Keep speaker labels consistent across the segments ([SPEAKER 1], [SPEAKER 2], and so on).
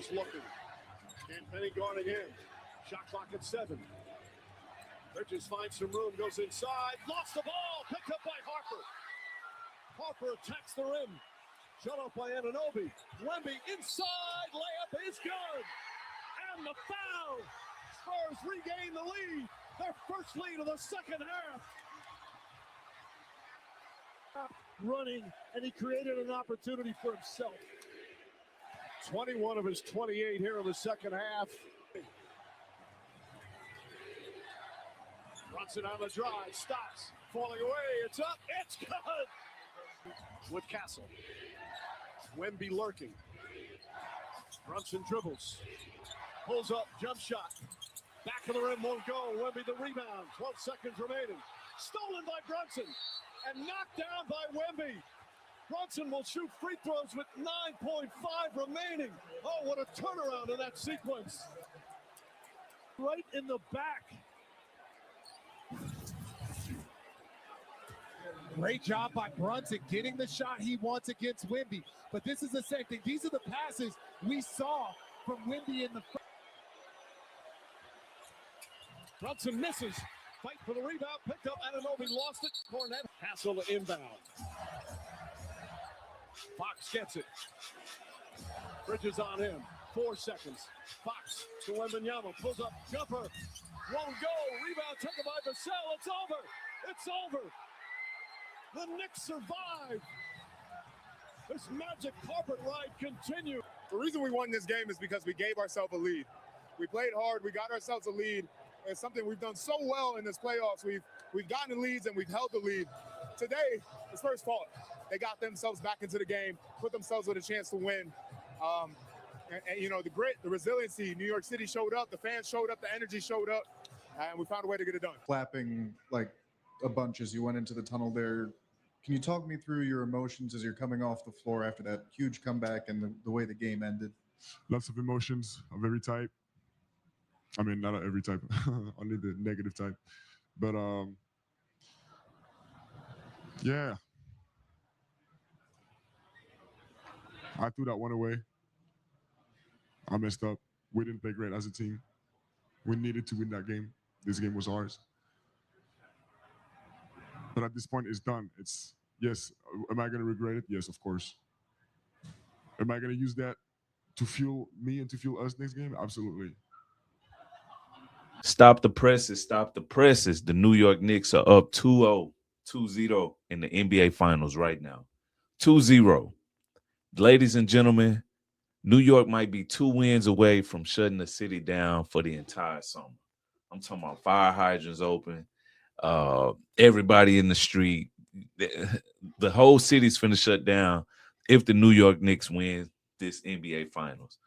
[SPEAKER 1] Looking. Penny guarding him. Shot clock at 7. Bridges finds some room, goes inside, lost the ball, picked up by Harper. Harper attacks the rim. Shut off by Anunoby. Wemby inside, layup is good. And the foul. Spurs regain the lead. Their first lead of the second half. Running, and he created an opportunity for himself. 21 of his 28 here in the second half. Brunson on the drive, stops, falling away, it's up, it's good! With Castle. Wemby lurking. Brunson dribbles. Pulls up, jump shot. Back of the rim, won't go. Wemby the rebound, 12 seconds remaining. Stolen by Brunson and knocked down by Wemby. Brunson will shoot free throws with 9.5 remaining. Oh, what a turnaround in that sequence. Right in the back.
[SPEAKER 2] Great job by Brunson getting the shot he wants against Wemby. But this is the same thing. These are the passes we saw from Wemby in the first.
[SPEAKER 1] Brunson misses. Fight for the rebound. Picked up Anunoby. Lost it. Cornet. Hassel to inbound. Fox gets it. Bridges on him. 4 seconds. Fox to Wembanyama. Pulls up. Jumper. Won't go. Rebound taken by Vassell. It's over. It's over. The Knicks survive. This magic carpet ride continues.
[SPEAKER 3] The reason we won this game is because we gave ourselves a lead. We played hard. We got ourselves a lead. It's something we've done so well in this playoffs. We've gotten leads and we've held the lead. Today, the Spurs fought. They got themselves back into the game, put themselves with a chance to win. And you know, the grit, the resiliency, New York City showed up, the fans showed up, the energy showed up, and we found a way to get it done.
[SPEAKER 4] Clapping like a bunch as you went into the tunnel there. Can you talk me through your emotions as you're coming off the floor after that huge comeback and the way the game ended?
[SPEAKER 5] Lots of emotions of every type. I mean, not every type, only the negative type. But yeah. I threw that one away. I messed up. We didn't play great as a team. We needed to win that game. This game was ours. But at this point, it's done. It's, yes, am I going to regret it? Yes, of course. Am I going to use that to fuel me and to fuel us next game? Absolutely.
[SPEAKER 6] Stop the presses. Stop the presses. The New York Knicks are up 2-0, 2-0 in the NBA Finals right now. 2-0. Ladies and gentlemen, New York might be 2 wins away from shutting the city down for the entire summer. I'm talking about fire hydrants open, everybody in the street. The whole city's finna shut down if the New York Knicks win this NBA Finals.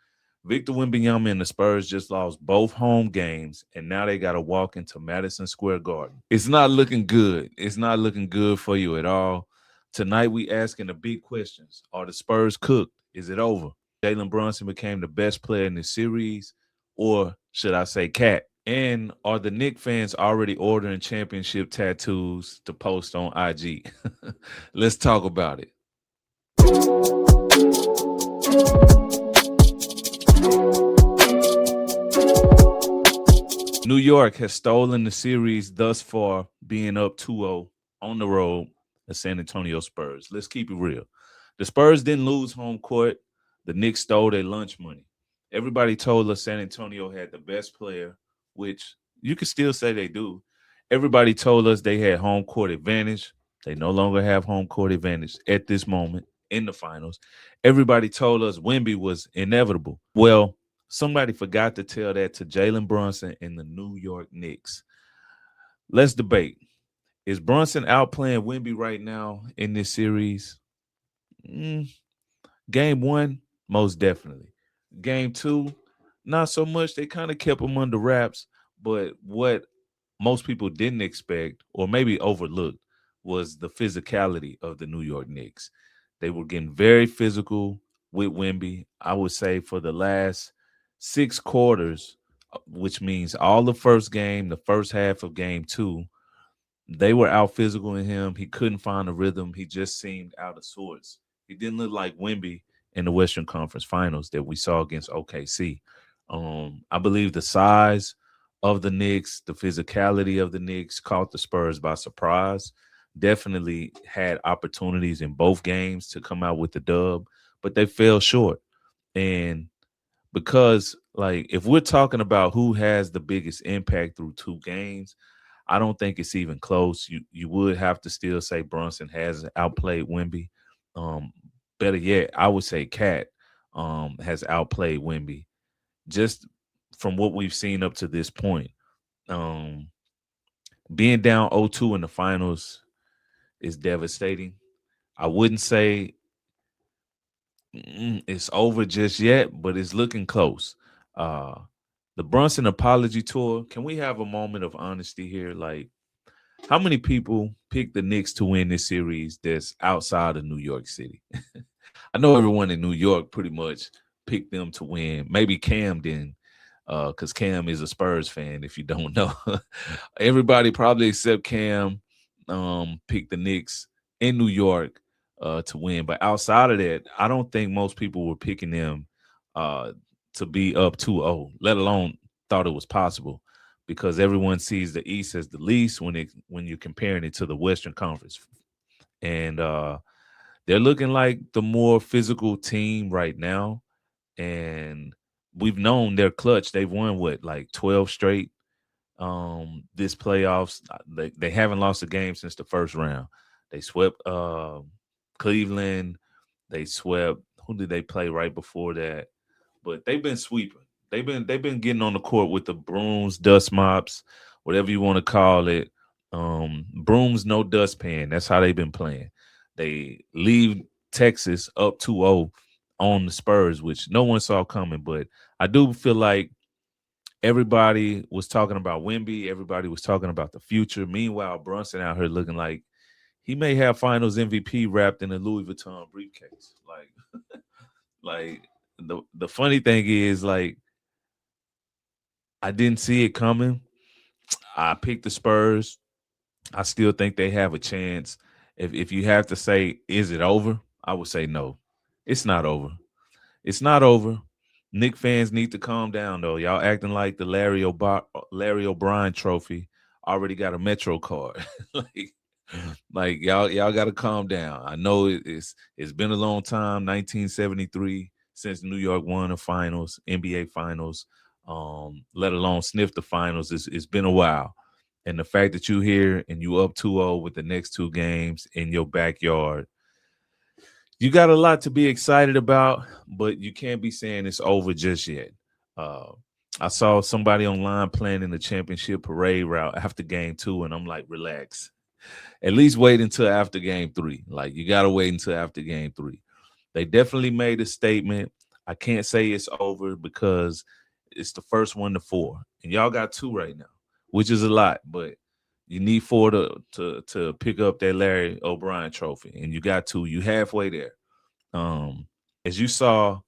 [SPEAKER 6] Victor Wembanyama and the Spurs just lost both home games, and now they got to walk into Madison Square Garden. It's not looking good. It's not looking good for you at all. Tonight, we asking the big questions. Are the Spurs cooked? Is it over? Jalen Brunson became the best player in the series, or should I say cat? And are the Knicks fans already ordering championship tattoos to post on IG? Let's talk about it. New York has stolen the series thus far, being up 2-0 on the road. The San Antonio Spurs. Let's keep it real. The Spurs didn't lose home court. The Knicks stole their lunch money. Everybody told us San Antonio had the best player, which you can still say they do. Everybody told us they had home court advantage. They no longer have home court advantage at this moment in the finals. Everybody told us Wemby was inevitable. Well, somebody forgot to tell that to Jalen Brunson and the New York Knicks. Let's debate. Is Brunson outplaying Wemby right now in this series? Game 1, most definitely. Game 2, not so much. They kind of kept him under wraps. But what most people didn't expect or maybe overlooked was the physicality of the New York Knicks. They were getting very physical with Wemby. I would say for the last 6 quarters, which means all the first game, the first half of game 2, they were out physical in him. He couldn't find a rhythm. He just seemed out of sorts. He didn't look like Wemby in the Western Conference Finals that we saw against OKC. I believe the size of the Knicks, the physicality of the Knicks caught the Spurs by surprise. Definitely had opportunities in both games to come out with the dub, but they fell short. And because, like, if we're talking about who has the biggest impact through 2 games, I don't think it's even close. You would have to still say Brunson has outplayed Wemby. Better yet, I would say Cat has outplayed Wemby just from what we've seen up to this point. Being down 0-2 in the finals is devastating. I wouldn't say it's over just yet, but it's looking close. The Brunson apology tour. Can we have a moment of honesty here? Like, how many people picked the Knicks to win this series that's outside of New York City? I know everyone in New York pretty much picked them to win. Maybe Cam didn't, because Cam is a Spurs fan, if you don't know. Everybody probably except Cam picked the Knicks in New York to win. But outside of that, I don't think most people were picking them to be up 2-0, let alone thought it was possible, because everyone sees the East as the least when you're comparing it to the Western Conference. And they're looking like the more physical team right now. And we've known they're clutch. They've won, like 12 straight this playoffs. They haven't lost a game since the first round. They swept Cleveland. They swept, who did they play right before that? But they've been sweeping. They've been getting on the court with the brooms, dust mops, whatever you want to call it. Brooms, no dustpan. That's how they've been playing. They leave Texas up 2-0 on the Spurs, which no one saw coming. But I do feel like everybody was talking about Wemby. Everybody was talking about the future. Meanwhile, Brunson out here looking like he may have Finals MVP wrapped in a Louis Vuitton briefcase. Like the funny thing is, like, I didn't see it coming. I picked the Spurs. I still think they have a chance. If you have to say, is it over? I would say no. It's not over. It's not over. Knick fans need to calm down, though. Y'all acting like the Larry O'Brien trophy already got a Metro card. like y'all got to calm down. I know it's been a long time, 1973, since New York won the finals, NBA finals, let alone sniff the finals. It's been a while. And the fact that you're here and you up 2-0 with the next 2 games in your backyard, you got a lot to be excited about, but you can't be saying it's over just yet. I saw somebody online planning the championship parade route after game 2, and I'm like, relax. At least wait until after game 3. Like, you got to wait until after game 3. They definitely made a statement. I can't say it's over because it's the first 1 to 4. And y'all got 2 right now, which is a lot, but you need 4 to pick up that Larry O'Brien trophy, and you got 2. You halfway there. As you saw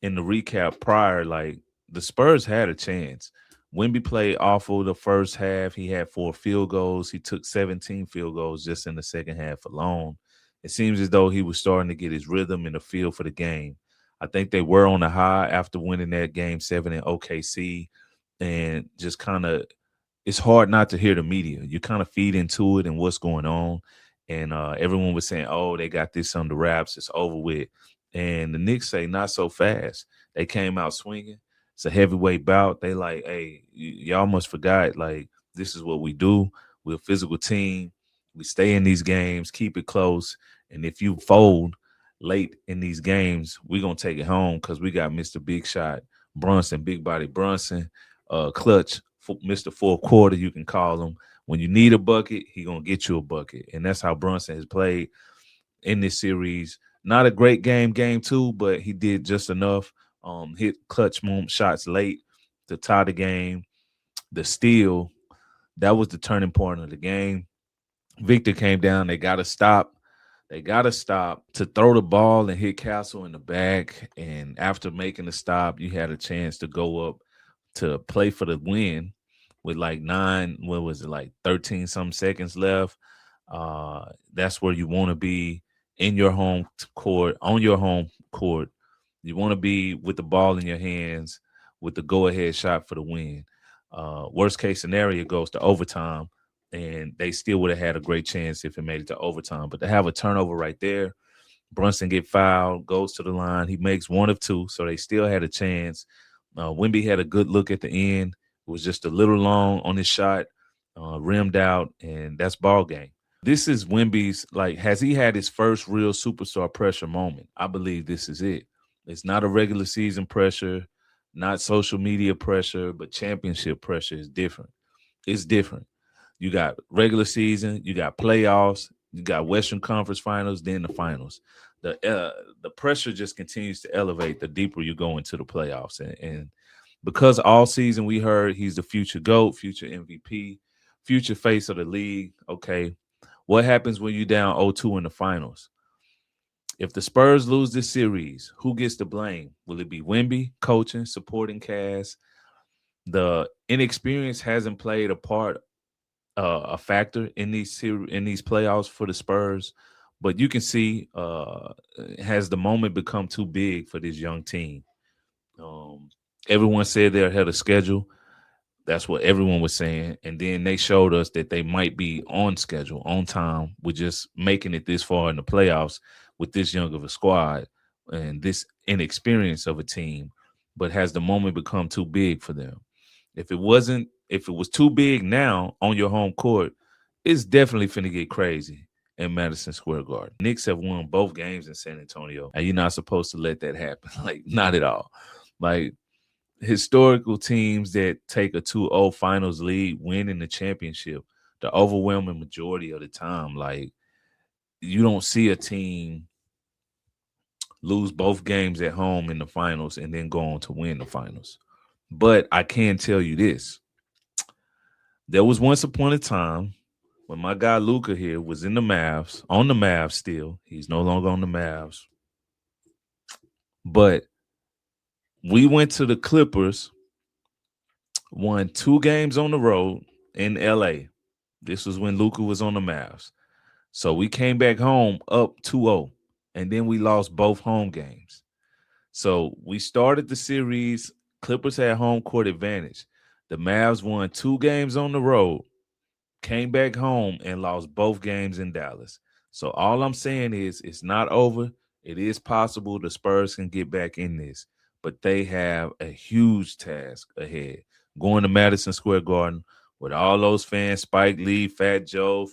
[SPEAKER 6] in the recap prior, like, the Spurs had a chance. Wemby played awful the first half. He had 4 field goals. He took 17 field goals just in the second half alone. It seems as though he was starting to get his rhythm in the field for the game. I think they were on the high after winning that game 7 in OKC, and just kind of, it's hard not to hear the media. You kind of feed into it and what's going on. And everyone was saying, oh, they got this under wraps. It's over with. And the Knicks say, not so fast. They came out swinging. It's a heavyweight bout. They like, hey, y'all must forgot, like, this is what we do. We're a physical team. We stay in these games, keep it close. And if you fold late in these games, we're going to take it home because we got Mr. Big Shot Brunson, Big Body Brunson, clutch, Mr. Fourth Quarter, you can call him. When you need a bucket, he going to get you a bucket. And that's how Brunson has played in this series. Not a great game 2, but he did just enough. Hit clutch moment shots late to tie the game. The steal, that was the turning point of the game. Victor came down. They got to stop. They got to stop to throw the ball and hit Castle in the back. And after making the stop, you had a chance to go up to play for the win with like 13 some seconds left. That's where you want to be, in your home court, on your home court, You want to be with the ball in your hands with the go-ahead shot for the win. Worst case scenario goes to overtime, and they still would have had a great chance if it made it to overtime. But to have a turnover right there, Brunson get fouled, goes to the line. He makes one of two, so they still had a chance. Wemby had a good look at the end. It was just a little long on his shot, rimmed out, and that's ball game. This is Wemby's, like, has he had his first real superstar pressure moment? I believe this is it. It's not a regular season pressure, not social media pressure, but championship pressure is different. It's different. You got regular season, you got playoffs, you got Western Conference Finals, then the finals. The pressure just continues to elevate the deeper you go into the playoffs. And because all season we heard he's the future GOAT, future MVP, future face of the league, okay, what happens when you down 0-2 in the finals? If the Spurs lose this series, who gets the blame? Will it be Wemby, coaching, supporting cast? The inexperience hasn't played a factor in these playoffs for the Spurs, but you can see has the moment become too big for this young team? Everyone said they're ahead of schedule. That's what everyone was saying. And then they showed us that they might be on schedule, on time, with just making it this far in the playoffs with this young of a squad and this inexperience of a team. But has the moment become too big for them? If it was too big now on your home court, it's definitely finna get crazy in Madison Square Garden. Knicks have won both games in San Antonio, and you're not supposed to let that happen. Like, not at all. Like, historical teams that take a 2-0 finals lead, win in the championship, the overwhelming majority of the time, like, you don't see a team lose both games at home in the finals and then go on to win the finals. But I can tell you this. There was once upon a time when my guy Luka here was in the Mavs, on the Mavs still. He's no longer on the Mavs. But we went to the Clippers, won 2 games on the road in LA. This was when Luka was on the Mavs. So we came back home up 2-0, and then we lost both home games. So we started the series. Clippers had home court advantage. The Mavs won 2 games on the road, came back home, and lost both games in Dallas. So all I'm saying is it's not over. It is possible the Spurs can get back in this, but they have a huge task ahead. Going to Madison Square Garden with all those fans, Spike Lee, Fat Joe,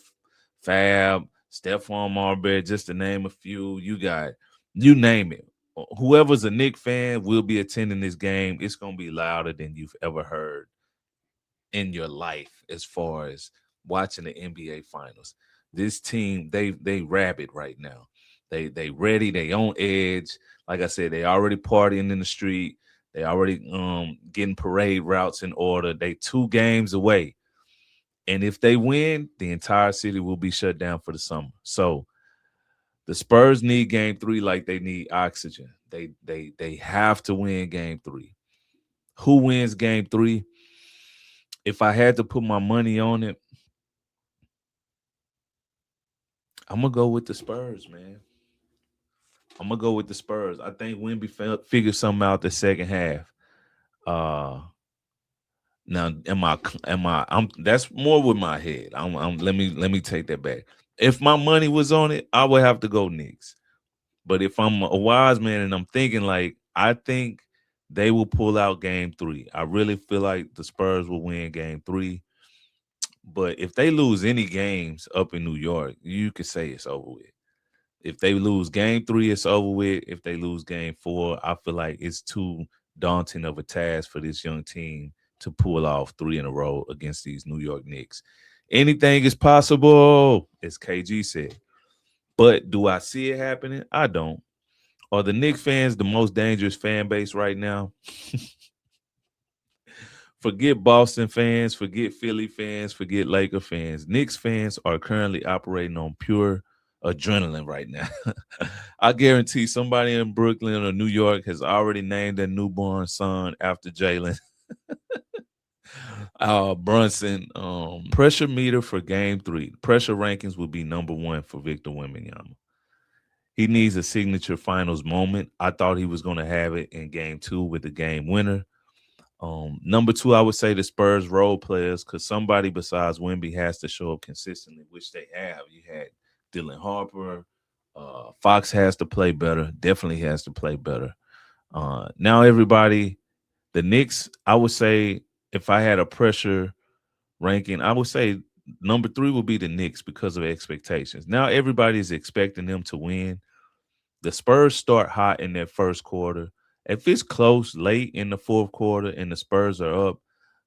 [SPEAKER 6] Fab, Stephon Marbury, just to name a few. You got, you name it. Whoever's a Knicks fan will be attending this game. It's going to be louder than you've ever heard in your life as far as watching the NBA Finals. This team, they rabid right now. They ready. They on edge. Like I said, they already partying in the street. They already getting parade routes in order. They 2 games away. And if they win, the entire city will be shut down for the summer. So the Spurs need game 3 like they need oxygen. They have to win game 3. Who wins game 3? If I had to put my money on it, I'm going to go with the Spurs, man. I'm going to go with the Spurs. I think Wemby figured something out the second half. Now, that's more with my head. Let me take that back. If my money was on it, I would have to go Knicks. But if I'm a wise man and I'm thinking, like, I think they will pull out game 3. I really feel like the Spurs will win game 3. But if they lose any games up in New York, you could say it's over with. If they lose game 3, it's over with. If they lose game 4, I feel like it's too daunting of a task for this young team to pull off 3 in a row against these New York Knicks. Anything is possible, as KG said. But do I see it happening? I don't. Are the Knicks fans the most dangerous fan base right now? Forget Boston fans, forget Philly fans, forget Laker fans. Knicks fans are currently operating on pure adrenaline right now. I guarantee somebody in Brooklyn or New York has already named their newborn son after Jalen Brunson. Pressure meter for game 3. Pressure rankings will be number 1 for Victor Wembanyama. He needs a signature finals moment. I thought he was going to have it in game 2 with the game winner. Number 2, I would say the Spurs role players, because somebody besides Wemby has to show up consistently, which they have. You had Dylan Harper. Fox has to play better. Definitely has to play better. Now everybody, the Knicks, I would say if I had a pressure ranking, I would say number 3 would be the Knicks because of expectations. Now everybody's expecting them to win. The Spurs start hot in that first quarter. If it's close late in the fourth quarter and the Spurs are up,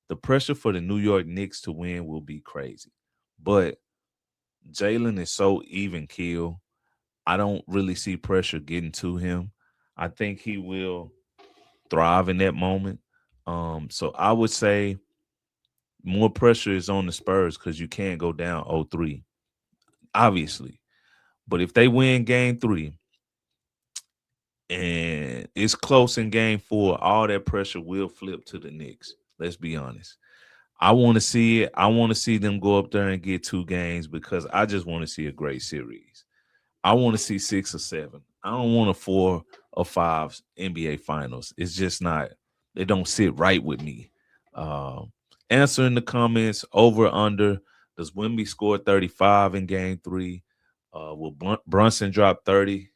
[SPEAKER 6] the pressure for the New York Knicks to win will be crazy. But Jalen is so even keel. I don't really see pressure getting to him. I think he will thrive in that moment. So I would say more pressure is on the Spurs because you can't go down 0-3, obviously. But if they win game 3 and it's close in game 4, all that pressure will flip to the Knicks. Let's be honest. I want to see it. I want to see them go up there and get 2 games because I just want to see a great series. I want to see 6 or 7. I don't want a 4 or 5 NBA finals. It's just not, they don't sit right with me. Answer in the comments, over, under. Does Wemby score 35 in game 3? Will Brunson drop 30?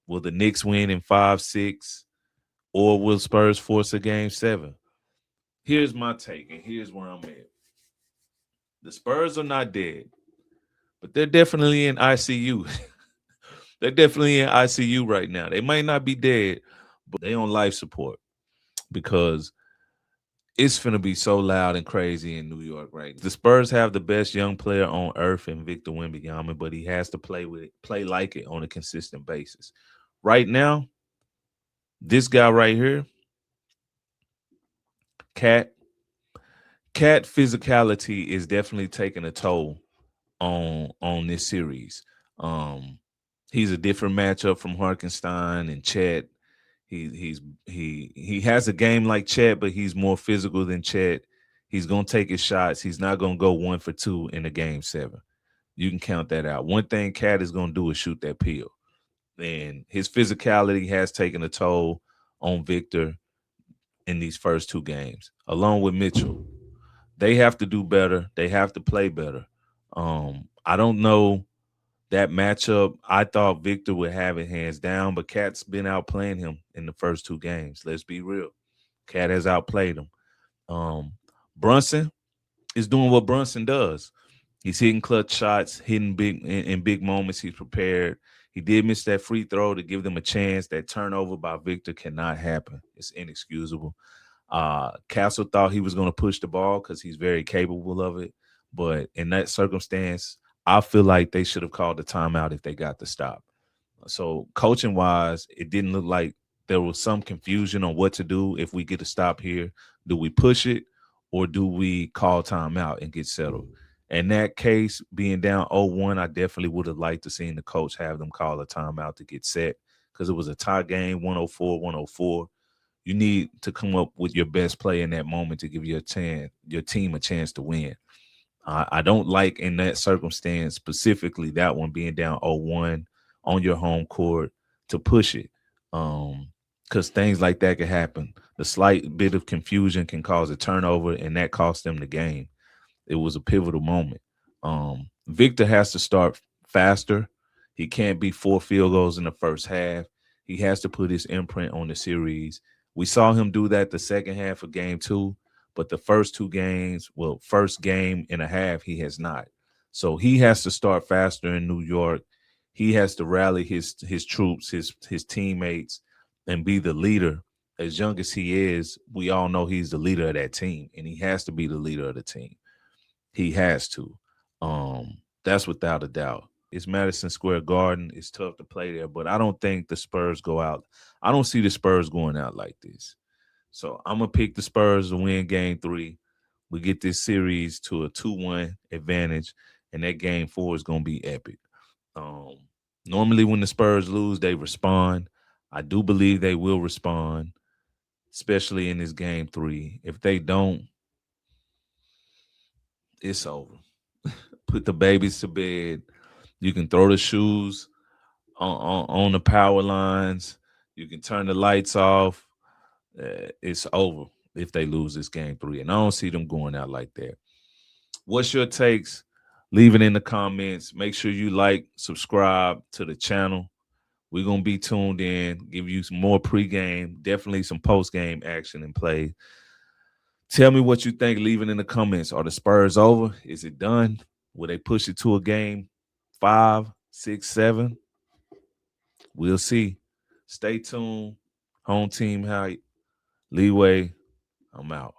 [SPEAKER 6] Will the Knicks win in 5-6? Or will Spurs force a game 7? Here's my take, and here's where I'm at. The Spurs are not dead, but they're definitely in ICU. They're definitely in ICU right now. They might not be dead, but they on life support because it's finna be so loud and crazy in New York right now. The Spurs have the best young player on earth in Victor Wembanyama, but he has to play like it on a consistent basis. Right now, this guy right here, Cat physicality is definitely taking a toll on this series. He's a different matchup from Harkenstein and Chet. He has a game like Chet, but he's more physical than Chet. He's gonna take his shots. He's not gonna go 1 for 2 in a game 7. You can count that out. One thing Cat is gonna do is shoot that pill. And his physicality has taken a toll on Victor in these first 2 games, along with Mitchell. They have to do better. They have to play better. I don't know that matchup. I thought Victor would have it hands down, but Cat's been outplaying him in the first 2 games. Let's be real. Cat has outplayed him. Brunson is doing what Brunson does. He's hitting clutch shots, hitting big in big moments. He's prepared. He did miss that free throw to give them a chance. That turnover by Victor cannot happen. It's inexcusable. Castle thought he was going to push the ball because he's very capable of it. But in that circumstance, I feel like they should have called the timeout if they got the stop. So coaching-wise, it didn't look like there was some confusion on what to do if we get a stop here. Do we push it or do we call timeout and get settled? In that case, being down 0-1, I definitely would have liked to seen the coach have them call a timeout to get set because it was a tie game, 104-104. You need to come up with your best play in that moment to give your team a chance to win. I don't like in that circumstance, specifically that one being down 0-1 on your home court, to push it because things like that can happen. The slight bit of confusion can cause a turnover, and that cost them the game. It was a pivotal moment. Victor has to start faster. He can't be 4 field goals in the first half. He has to put his imprint on the series. We saw him do that the second half of game 2, but the first 2 games, first game and a half, he has not. So he has to start faster in New York. He has to rally his troops, his teammates, and be the leader. As young as he is, we all know he's the leader of that team, and he has to be the leader of the team. He has to. That's without a doubt. It's Madison Square Garden. It's tough to play there, but I don't think the Spurs go out. I don't see the Spurs going out like this. So I'm going to pick the Spurs to win game 3. We get this series to a 2-1 advantage, and that game 4 is going to be epic. Normally when the Spurs lose, they respond. I do believe they will respond, especially in this game 3. If they don't, it's over. Put the babies to bed. You can throw the shoes on the power lines. You can turn the lights off. It's over if they lose this game 3. And I don't see them going out like that. What's your takes? Leave it in the comments. Make sure you like, subscribe to the channel. We're going to be tuned in, give you some more pregame, definitely some postgame action and play. Tell me what you think. Leave it in the comments. Are the Spurs over? Is it done? Will they push it to a game 5, 6, 7? We'll see. Stay tuned. Home team hype. Leewayy. I'm out.